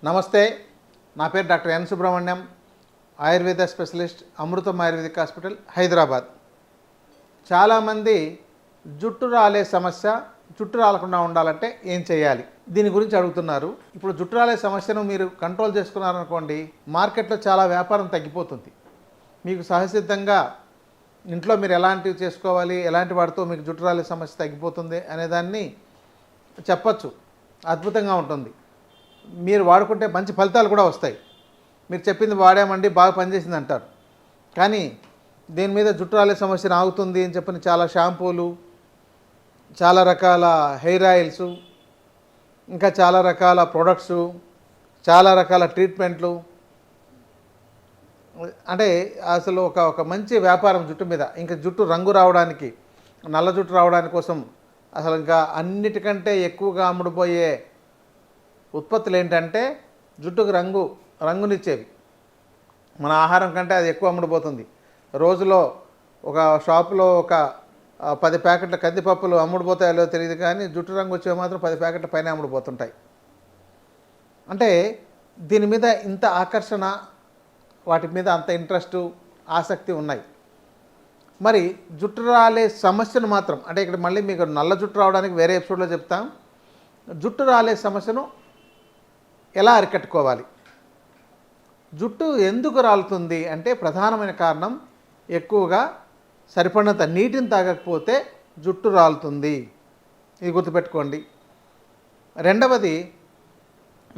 నమస్తే, నా పేరు doctor N Subrahmanyam, Ayurveda specialist, Amrutham Ayurvedic hospital, Hyderabad. చాలామంది జుట్టు రాలే సమస్య, జుట్టు రాలకుండా ఉండాలంటే ఏం చేయాలి, దీని గురించి అడుగుతున్నారు. ఇప్పుడు జుట్టు రాలే సమస్యను మీరు కంట్రోల్ చేసుకున్నారనుకోండి, మార్కెట్లో చాలా వ్యాపారం తగ్గిపోతుంది. మీకు సహసిద్ధంగా ఇంట్లో మీరు ఎలాంటివి చేసుకోవాలి, ఎలాంటి వాటితో మీకు జుట్టు రాలే సమస్య తగ్గిపోతుంది అనేదాన్ని చెప్పచ్చు. అద్భుతంగా ఉంటుంది. మీరు వాడుకుంటే మంచి ఫలితాలు కూడా వస్తాయి. మీరు చెప్పింది వాడామండి, బాగా పనిచేసింది అంటారు. కానీ దీని మీద జుట్టు రాలే సమస్యను ఆగుతుంది అని చెప్పని చాలా షాంపూలు, చాలా రకాల హెయిర్ ఆయిల్స్, ఇంకా చాలా రకాల ప్రొడక్ట్స్, చాలా రకాల ట్రీట్మెంట్లు, అంటే అసలు ఒక మంచి వ్యాపారం జుట్టు మీద. ఇంకా జుట్టు రంగు రావడానికి, నల్ల జుట్టు రావడానికి కోసం అసలు ఇంకా అన్నిటికంటే ఎక్కువగా అమ్ముడుపోయే ఉత్పత్తులు ఏంటంటే జుట్టుకు రంగునిచ్చేవి. మన ఆహారం కంటే అది ఎక్కువ అమ్ముడుపోతుంది. రోజులో ఒక షాపులో ఒక 10 ప్యాకెట్ల కందిపప్పులు అమ్ముడుపోతాయో తెలియదు, కానీ జుట్టు రంగు వచ్చేవి మాత్రం 10 ప్యాకెట్ల పైన అమ్ముడుపోతుంటాయి. అంటే దీని మీద ఇంత ఆకర్షణ, వాటి మీద అంత ఇంట్రెస్టు, ఆసక్తి ఉన్నాయి. మరి జుట్టు రాలే సమస్యను మాత్రం, అంటే ఇక్కడ మళ్ళీ మీకు నల్ల జుట్టు రావడానికి వేరే ఎపిసోడ్లో చెప్తాం. జుట్టు రాలే సమస్యను ఎలా అరికట్టుకోవాలి, జుట్టు ఎందుకు రాలుతుంది అంటే ప్రధానమైన కారణం ఎక్కువగా సరిపడినంత నీటిని తాగకపోతే జుట్టు రాలుతుంది. ఇది గుర్తుపెట్టుకోండి. రెండవది,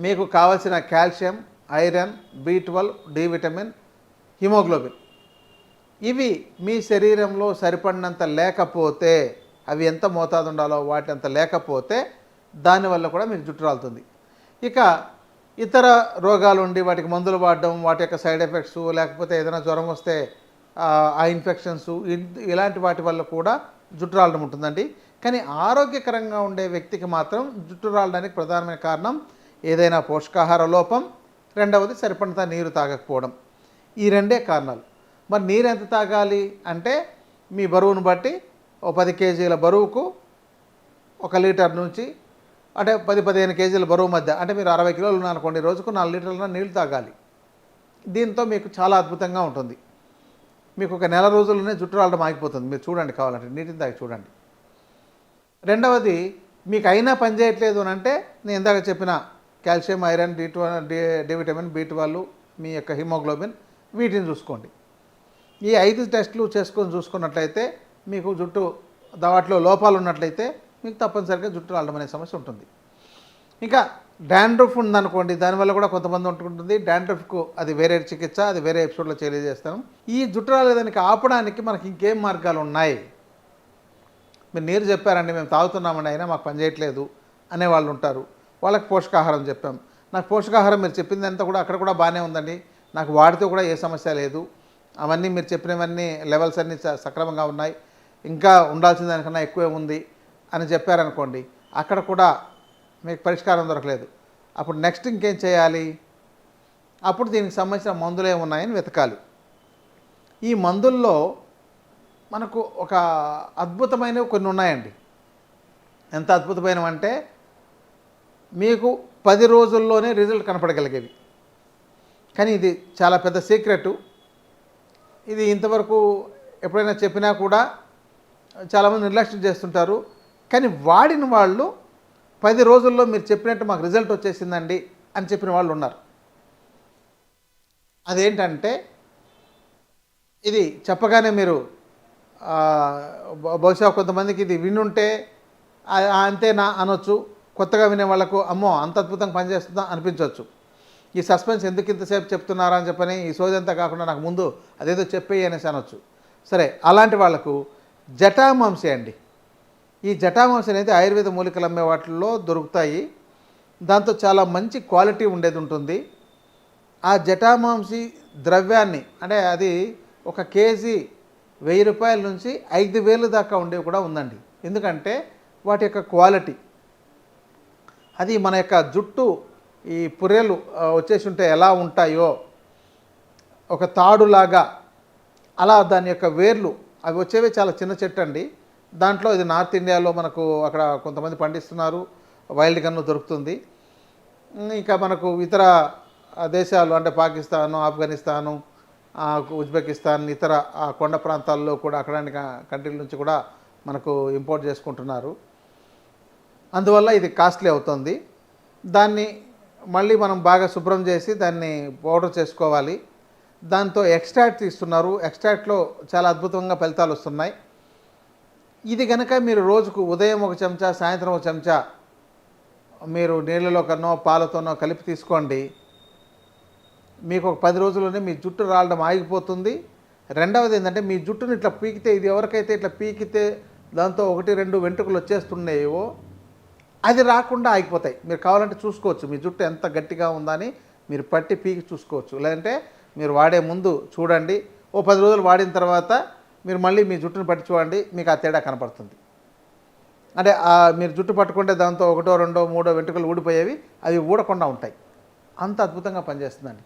మీకు కావాల్సిన calcium, iron, B12, D vitamin, haemoglobin, ఇవి మీ శరీరంలో సరిపడినంత లేకపోతే, అవి ఎంత మోతాదు ఉండాలో వాటి అంత లేకపోతే దానివల్ల కూడా మీకు జుట్టు రాలుతుంది. ఇక ఇతర రోగాలు ఉండి వాటికి మందులు వాడడం, వాటి యొక్క సైడ్ ఎఫెక్ట్స్, లేకపోతే ఏదైనా జ్వరం వస్తే ఆ ఇన్ఫెక్షన్స్, ఇలాంటి వాటి వల్ల కూడా జుట్టు రాలడం ఉంటుందండి. కానీ ఆరోగ్యకరంగా ఉండే వ్యక్తికి మాత్రం జుట్టు రాలడానికి ప్రధానమైన కారణం ఏదైనా పోషకాహార లోపం, రెండవది సరిపడినంత నీరు తాగకపోవడం. ఈ రెండే కారణాలు. మరి నీరు ఎంత తాగాలి అంటే మీ బరువును బట్టి 10 కేజీల బరువుకు 1 లీటర్ నుంచి, అంటే 10-15 కేజీల బరువు మధ్య, అంటే మీరు 60 కిలోలు ఉన్నారనుకోండి, రోజుకు 4 లీటర్ల నీళ్ళు తాగాలి. దీంతో మీకు చాలా అద్భుతంగా ఉంటుంది. మీకు ఒక నెల రోజుల్లోనే జుట్టు రాలడం ఆగిపోతుంది. మీరు చూడండి, కావాలంటే నీటిని తాగి చూడండి. రెండవది, మీకు అయినా పని చేయట్లేదు అని అంటే నేను ఇందాక చెప్పిన calcium, iron, D vitamin, B12, మీ యొక్క హిమోగ్లోబిన్, వీటిని చూసుకోండి. ఈ 5 టెస్టులు చూసుకున్నట్లయితే మీకు జుట్టు వాటిలో లోపాలు ఉన్నట్లయితే మీకు తప్పనిసరిగా జుట్టు రాలడం అనే సమస్య ఉంటుంది. ఇంకా డాండ్రఫ్ ఉందనుకోండి, దానివల్ల కూడా కొంతమంది ఉంటుంటుంది. డాండ్రఫ్కు అది వేరే చికిత్స, అది వేరే ఎపిసోడ్లో తెలియజేస్తాను. ఈ జుట్టు రాలేదానికి ఆపడానికి మనకి ఇంకేం మార్గాలు ఉన్నాయి. మీరు నీరు చెప్పారండి, మేము తాగుతున్నామండి, అయినా మాకు పని చేయట్లేదు అనేవాళ్ళు ఉంటారు. వాళ్ళకి పోషకాహారం చెప్పాం. నాకు పోషకాహారం మీరు చెప్పిందంతా కూడా అక్కడ కూడా బాగానే ఉందండి, నాకు వాడితో కూడా ఏ సమస్య లేదు, అవన్నీ మీరు చెప్పినవన్నీ లెవెల్స్ అన్నీ సక్రమంగా ఉన్నాయి, ఇంకా ఉండాల్సిన దానికన్నా ఎక్కువే ఉంది అని చెప్పారనుకోండి, అక్కడ కూడా మీకు పరిష్కారం దొరకలేదు. అప్పుడు నెక్స్ట్ ఇంకేం చేయాలి? అప్పుడు దీనికి సంబంధించిన మందులు ఏమున్నాయని వెతకాలి. ఈ మందుల్లో మనకు ఒక అద్భుతమైనవి కొన్ని ఉన్నాయండి. ఎంత అద్భుతమైనవంటే మీకు 10 రోజుల్లోనే రిజల్ట్ కనపడగలిగేవి. కానీ ఇది చాలా పెద్ద సీక్రెటు. ఇది ఇంతవరకు ఎప్పుడైనా చెప్పినా కూడా చాలామంది నిర్లక్ష్యం చేస్తుంటారు. కానీ వాడిన వాళ్ళు 10 రోజుల్లో మీరు చెప్పినట్టు మాకు రిజల్ట్ వచ్చేసిందండి అని చెప్పిన వాళ్ళు ఉన్నారు. అదేంటంటే, ఇది చెప్పగానే మీరు బహుశా కొంతమందికి ఇది వినుంటే అంతేనా అనొచ్చు. కొత్తగా వినే వాళ్ళకు అమ్మో అంత అద్భుతంగా పనిచేస్తుందా అనిపించవచ్చు. ఈ సస్పెన్స్ ఎందుకు ఇంతసేపు చెప్తున్నారా అని చెప్పని, ఈ సోదంతా కాకుండా నాకు ముందు అదేదో చెప్పేయి అనేసి అనొచ్చు. సరే, అలాంటి వాళ్లకు జటామాంసి అండి. ఈ జటామాంసి అనేది ఆయుర్వేద మూలికలు అమ్మే వాటిల్లో దొరుకుతాయి. దాంతో చాలా మంచి క్వాలిటీ ఉండేది ఉంటుంది. ఆ జటామాంసి ద్రవ్యాన్ని, అంటే అది 1 కేజీ 1000 రూపాయల నుంచి 5000 దాకా ఉండేవి కూడా ఉందండి. ఎందుకంటే వాటి యొక్క క్వాలిటీ, అది మన యొక్క జుట్టు ఈ పుర్రెలు వచ్చేసి ఉంటే ఎలా ఉంటాయో ఒక తాడులాగా, అలా దాని యొక్క వేర్లు అవి వచ్చేవి చాలా చిన్న చెట్టు అండి. దాంట్లో ఇది నార్త్ ఇండియాలో మనకు అక్కడ కొంతమంది పండిస్తున్నారు, వైల్డ్ గన్ను దొరుకుతుంది. ఇంకా మనకు ఇతర దేశాలు అంటే పాకిస్తాను, ఆఫ్ఘనిస్తాను, ఉజ్బెకిస్తాన్ ఇతర కొండ ప్రాంతాల్లో కూడా అక్కడ కంట్రీల నుంచి కూడా మనకు ఇంపోర్ట్ చేసుకుంటున్నారు. అందువల్ల ఇది కాస్ట్లీ అవుతుంది. దాన్ని మళ్ళీ మనం బాగా శుభ్రం చేసి దాన్ని పౌడర్ చేసుకోవాలి. దాంతో ఎక్స్ట్రాక్ట్ తీస్తున్నారు. ఎక్స్ట్రాక్ట్లో చాలా అద్భుతంగా ఫలితాలు వస్తున్నాయి. ఇది కనుక మీరు రోజుకు ఉదయం ఒక చెంచా, సాయంత్రం ఒక చెంచా మీరు నీళ్ళలో కన్నో పాలతోనో కలిపి తీసుకోండి. మీకు ఒక 10 రోజుల్లోనే మీ జుట్టు రాలడం ఆగిపోతుంది. రెండవది ఏంటంటే మీ జుట్టుని ఇట్లా పీకితే, ఇది ఎవరికైతే ఇట్లా పీకితే దాంతో 1, 2 వెంట్రుకలు వచ్చేస్తున్నాయో అది రాకుండా ఆగిపోతాయి. మీరు కావాలంటే చూసుకోవచ్చు మీ జుట్టు ఎంత గట్టిగా ఉందని మీరు పట్టి పీకి చూసుకోవచ్చు. లేదంటే మీరు వాడే ముందు చూడండి. ఓ 10 రోజులు వాడిన తర్వాత మీరు మళ్ళీ మీ జుట్టుని పట్టి చూడండి, మీకు ఆ తేడా కనపడుతుంది. అంటే మీరు జుట్టు పట్టుకుంటే దాంతో 1, 2, 3 వెంట్రుకలు ఊడిపోయేవి అవి ఊడకుండా ఉంటాయి. అంత అద్భుతంగా పనిచేస్తుందండి.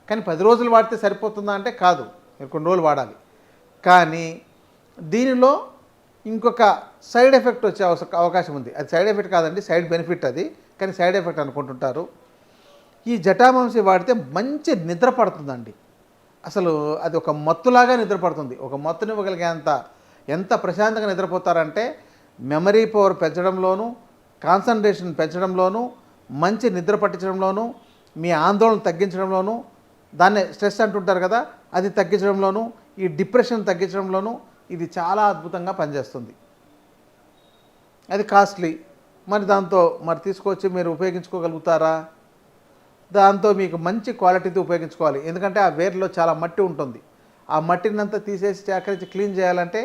కానీ 10 రోజులు వాడితే సరిపోతుందా అంటే కాదు, మీరు కొన్ని రోజులు వాడాలి. కానీ దీనిలో ఇంకొక సైడ్ ఎఫెక్ట్ వచ్చే అవకాశం ఉంది. అది సైడ్ ఎఫెక్ట్ కాదండి, సైడ్ బెనిఫిట్ అది. కానీ సైడ్ ఎఫెక్ట్ అనుకుంటుంటారు. ఈ జటామాంసి వాడితే మంచి నిద్ర పడుతుందండి. అసలు అది ఒక మత్తులాగా నిద్రపడుతుంది. ఒక మత్తునివ్వగలిగేంత ఎంత ప్రశాంతంగా నిద్రపోతారంటే మెమరీ పవర్ పెంచడంలోనూ, కాన్సన్ట్రేషన్ పెంచడంలోనూ, మంచి నిద్ర పట్టించడంలోనూ, మీ ఆందోళన తగ్గించడంలోనూ, దాన్నే స్ట్రెస్ అంటుంటారు కదా, అది తగ్గించడంలోనూ, ఈ డిప్రెషన్ తగ్గించడంలోనూ ఇది చాలా అద్భుతంగా పనిచేస్తుంది. అది కాస్ట్లీ. మరి దాంతో మరి తీసుకొచ్చి మీరు ఉపయోగించుకోగలుగుతారా? దాంతో మీకు మంచి క్వాలిటీతో ఉపయోగించుకోవాలి. ఎందుకంటే ఆ వేర్లో చాలా మట్టి ఉంటుంది. ఆ మట్టిని అంతా తీసేసి సేకరించి క్లీన్ చేయాలంటే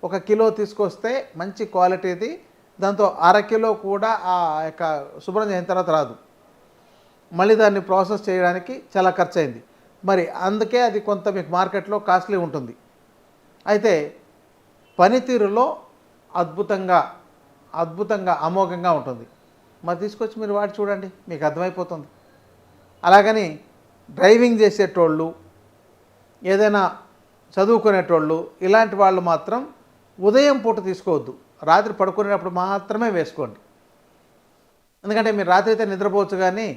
1 కిలో తీసుకొస్తే మంచి క్వాలిటీది. దాంతో 1/2 కిలో కూడా ఆ యొక్క శుభ్రం చేసిన తర్వాత రాదు. మళ్ళీ దాన్ని ప్రాసెస్ చేయడానికి చాలా ఖర్చు అయింది. మరి అందుకే అది కొంత మీకు మార్కెట్లో కాస్ట్లీ ఉంటుంది. అయితే పనితీరులో అద్భుతంగా అమోఘంగా ఉంటుంది. మరి తీసుకొచ్చి మీరు వాడి చూడండి, మీకు అర్థమైపోతుంది. అలాగని డ్రైవింగ్ చేసేటోళ్ళు, ఏదైనా చదువుకునేటోళ్ళు ఇలాంటి వాళ్ళు మాత్రం ఉదయం పూట తీసుకోవద్దు. రాత్రి పడుకునేటప్పుడు మాత్రమే వేసుకోండి. ఎందుకంటే మీరు రాత్రి అయితే నిద్రపోవచ్చు, కానీ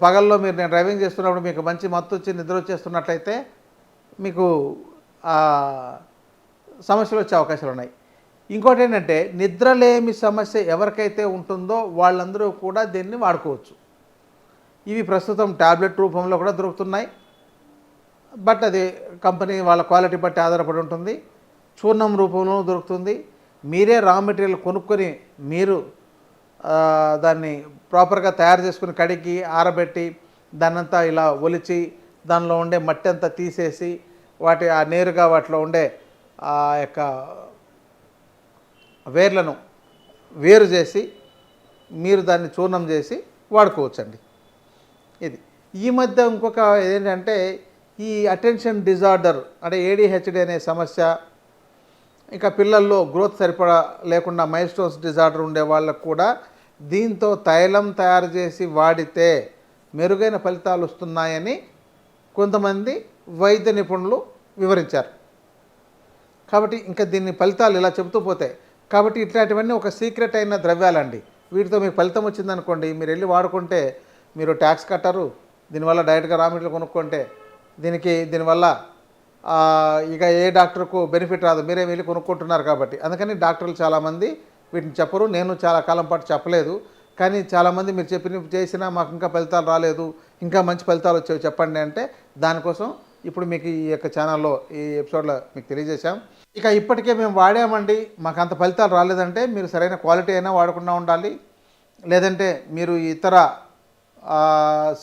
పగల్లో నేను డ్రైవింగ్ చేస్తున్నప్పుడు మీకు మంచి మత్తు వచ్చి నిద్ర వచ్చేస్తున్నట్లయితే మీకు సమస్యలు వచ్చే అవకాశాలు ఉన్నాయి. ఇంకోటి ఏంటంటే నిద్రలేమి సమస్య ఎవరికైతే ఉంటుందో వాళ్ళందరూ కూడా దీన్ని వాడుకోవచ్చు. ఇవి ప్రస్తుతం ట్యాబ్లెట్ రూపంలో కూడా దొరుకుతున్నాయి. బట్ అది కంపెనీ వాళ్ళ క్వాలిటీ బట్టి ఆధారపడి ఉంటుంది. చూర్ణం రూపంలో దొరుకుతుంది. మీరే రా మెటీరియల్ కొనుక్కొని మీరు దాన్ని ప్రాపర్గా తయారు చేసుకుని కడిగి ఆరబెట్టి దాన్నంతా ఇలా ఒలిచి దానిలో ఉండే మట్టి అంతా తీసేసి నేరుగా వాటిలో ఉండే ఆ యొక్క వేర్లను వేరు చేసి మీరు దాన్ని చూర్ణం చేసి వాడుకోవచ్చండి. ఇది ఈ మధ్య ఇంకొక ఏంటంటే ఈ అటెన్షన్ డిజార్డర్ అంటే ADHD అనే సమస్య, ఇంకా పిల్లల్లో గ్రోత్ సరిపడా లేకుండా మైల్స్టోన్స్ డిజార్డర్ ఉండే వాళ్ళకు కూడా దీంతో తైలం తయారు చేసి వాడితే మెరుగైన ఫలితాలు వస్తున్నాయని కొంతమంది వైద్య నిపుణులు వివరించారు. కాబట్టి ఇంకా దీన్ని ఫలితాలు ఇలా చెబుతూ పోతాయి. కాబట్టి ఇట్లాంటివన్నీ ఒక సీక్రెట్ అయిన ద్రవ్యాలండి. వీటితో మీకు ఫలితం వచ్చిందనుకోండి, మీరు వెళ్ళి వాడుకుంటే మీరు ట్యాక్స్ కట్టరు. దీనివల్ల డైరెక్ట్గా రా మెటీరియల్ కొనుక్కుంటే దీనివల్ల ఇక ఏ డాక్టర్కు బెనిఫిట్ రాదు, మీరే వెళ్ళి కొనుక్కుంటున్నారు కాబట్టి. అందుకని డాక్టర్లు చాలామంది వీటిని చెప్పరు. నేను చాలా కాలం పాటు చెప్పలేదు. కానీ చాలామంది మీరు చేసినా మాకు ఇంకా ఫలితాలు రాలేదు, ఇంకా మంచి ఫలితాలు వచ్చేవి చెప్పండి అంటే దానికోసం ఇప్పుడు మీకు ఈ యొక్క ఛానల్లో ఈ ఎపిసోడ్లో మీకు తెలియజేశాం. ఇక ఇప్పటికే మేము వాడామండి, మాకు అంత ఫలితాలు రాలేదంటే మీరు సరైన క్వాలిటీ అయినా వాడకుండా ఉండాలి. లేదంటే మీరు ఇతర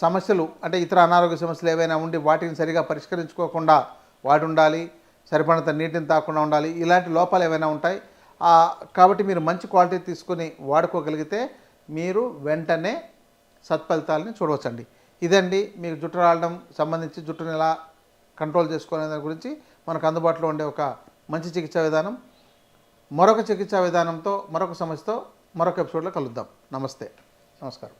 సమస్యలు అంటే ఇతర అనారోగ్య సమస్యలు ఏవైనా ఉండి వాటిని సరిగా పరిష్కరించుకోకుండా వాడి ఉండాలి, సరిపడినంత నీటిని తాకుండా ఉండాలి, ఇలాంటి లోపాలు ఏవైనా ఉంటాయి. కాబట్టి మీరు మంచి క్వాలిటీ తీసుకొని వాడుకోగలిగితే మీరు వెంటనే సత్ఫలితాలని చూడవచ్చండి. ఇదండి మీకు జుట్టు రావడం సంబంధించి జుట్టుని ఎలా కంట్రోల్ చేసుకునే దాని గురించి మనకు అందుబాటులో ఉండే ఒక మంచి చికిత్సా విధానం. మరొక చికిత్సా విధానంతో మరొక సమస్యతో మరొక ఎపిసోడ్లో కలుద్దాం. నమస్తే, నమస్కారం.